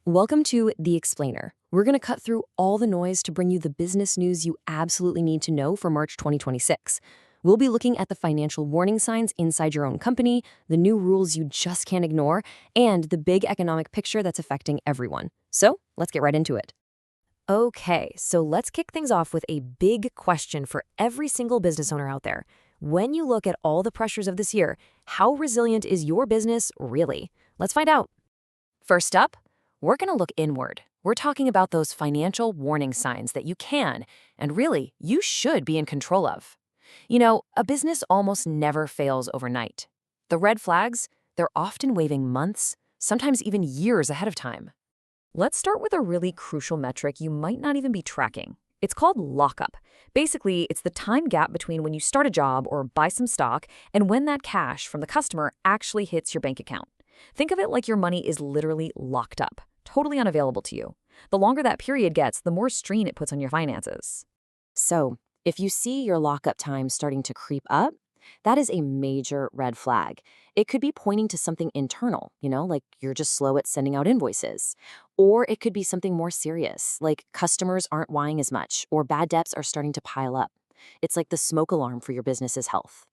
Welcome to The Explainer. We're going to cut through all the noise to bring you the business news you absolutely need to know for March 2026. We'll be looking at the financial warning signs inside your own company, the new rules you just can't ignore, and the big economic picture that's affecting everyone. So let's get right into it. Okay, so let's kick things off with a big question for every single business owner out there. When you look at all the pressures of this year, how resilient is your business really? Let's find out. First up, we're going to look inward. We're talking about those financial warning signs that you can, and really, you should be in control of. You know, a business almost never fails overnight. The red flags, they're often waving months, sometimes even years ahead of time. Let's start with a really crucial metric you might not even be tracking. It's called lockup. Basically, it's the time gap between when you start a job or buy some stock and when that cash from the customer actually hits your bank account. Think of it like your money is literally locked up, totally unavailable to you. The longer that period gets, the more strain it puts on your finances. So, if you see your lockup time starting to creep up, that is a major red flag. It could be pointing to something internal, like you're just slow at sending out invoices. Or it could be something more serious, like customers aren't buying as much or bad debts are starting to pile up. It's like the smoke alarm for your business's health.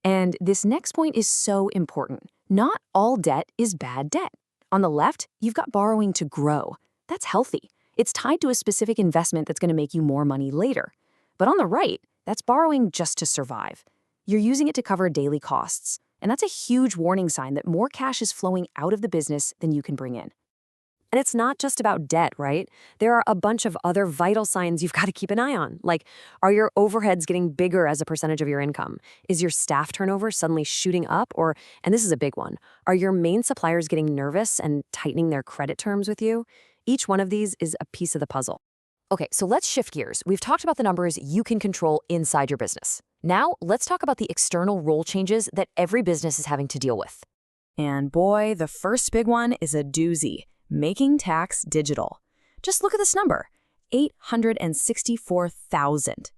And this next point is so important. Not all debt is bad debt. On the left, you've got borrowing to grow. That's healthy. It's tied to a specific investment that's going to make you more money later. But on the right, that's borrowing just to survive. You're using it to cover daily costs. And that's a huge warning sign that more cash is flowing out of the business than you can bring in. And it's not just about debt, right? There are a bunch of other vital signs you've got to keep an eye on. Like, are your overheads getting bigger as a percentage of your income? Is your staff turnover suddenly shooting up? Or, and this is a big one, are your main suppliers getting nervous and tightening their credit terms with you? Each one of these is a piece of the puzzle. Okay, so let's shift gears. We've talked about the numbers you can control inside your business. Now, let's talk about the external rule changes that every business is having to deal with. And boy, the first big one is a doozy. Making tax digital. Just look at this number, 864,000.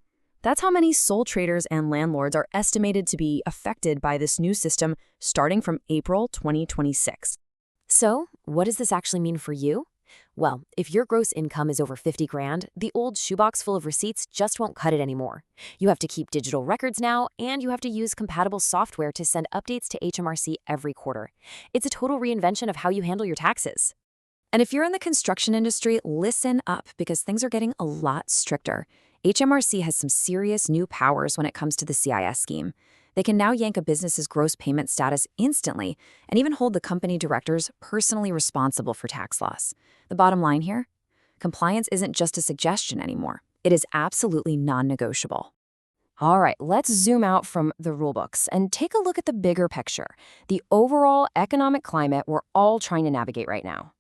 That's how many sole traders and landlords are estimated to be affected by this new system starting from April 2026. So, what does this actually mean for you? Well, if your gross income is over 50 grand, the old shoebox full of receipts just won't cut it anymore. You have to keep digital records now, and you have to use compatible software to send updates to HMRC every quarter. It's a total reinvention of how you handle your taxes. And if you're in the construction industry, listen up because things are getting a lot stricter. HMRC has some serious new powers when it comes to the CIS scheme. They can now yank a business's gross payment status instantly and even hold the company directors personally responsible for tax loss. The bottom line here? Compliance isn't just a suggestion anymore. It is absolutely non-negotiable. All right, let's zoom out from the rulebooks and take a look at the bigger picture, the overall economic climate we're all trying to navigate right now.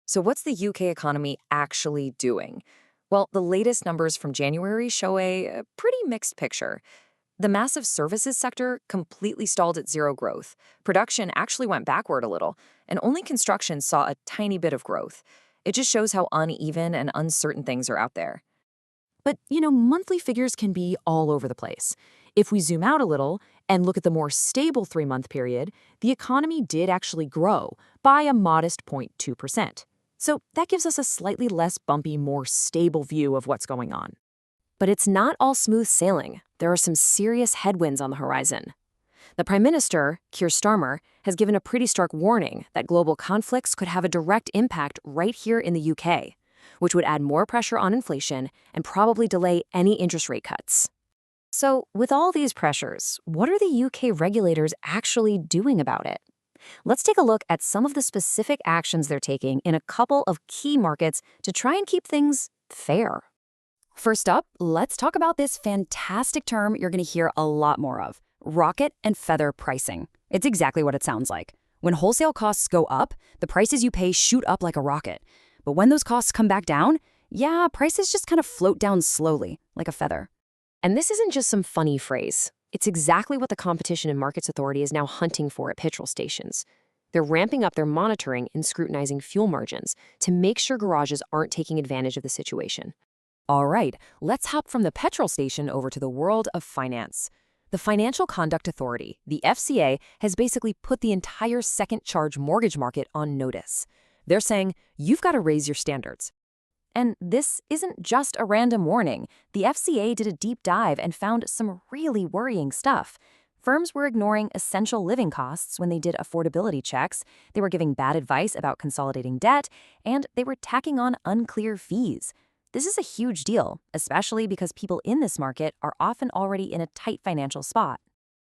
So what's the UK economy actually doing? Well, the latest numbers from January show a pretty mixed picture. The massive services sector completely stalled at zero growth. Production actually went backward a little, and only construction saw a tiny bit of growth. It just shows how uneven and uncertain things are out there. But, monthly figures can be all over the place. If we zoom out a little and look at the more stable 3-month period, the economy did actually grow by a modest 0.2%. So that gives us a slightly less bumpy, more stable view of what's going on. But it's not all smooth sailing. There are some serious headwinds on the horizon. The Prime Minister, Keir Starmer, has given a pretty stark warning that global conflicts could have a direct impact right here in the UK, which would add more pressure on inflation and probably delay any interest rate cuts. So, with all these pressures, what are the UK regulators actually doing about it? Let's take a look at some of the specific actions they're taking in a couple of key markets to try and keep things fair. First up, let's talk about this fantastic term you're going to hear a lot more of, rocket and feather pricing. It's exactly what it sounds like. When wholesale costs go up, the prices you pay shoot up like a rocket. But when those costs come back down, prices just kind of float down slowly, like a feather. And this isn't just some funny phrase. It's exactly what the Competition and Markets Authority is now hunting for at petrol stations. They're ramping up their monitoring and scrutinizing fuel margins to make sure garages aren't taking advantage of the situation. All right, let's hop from the petrol station over to the world of finance. The Financial Conduct Authority, the FCA, has basically put the entire second charge mortgage market on notice. They're saying, you've got to raise your standards. And this isn't just a random warning. The FCA did a deep dive and found some really worrying stuff. Firms were ignoring essential living costs when they did affordability checks, they were giving bad advice about consolidating debt, and they were tacking on unclear fees. This is a huge deal, especially because people in this market are often already in a tight financial spot.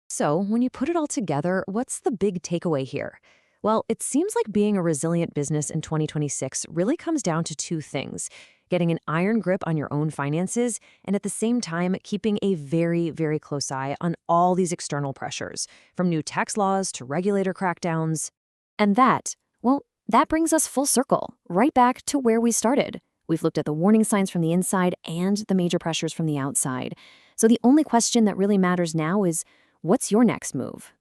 So, when you put it all together, what's the big takeaway here? Well, it seems like being a resilient business in 2026 really comes down to two things: getting an iron grip on your own finances, and at the same time, keeping a very, very close eye on all these external pressures, from new tax laws to regulator crackdowns. And that brings us full circle, right back to where we started. We've looked at the warning signs from the inside and the major pressures from the outside. So the only question that really matters now is, what's your next move?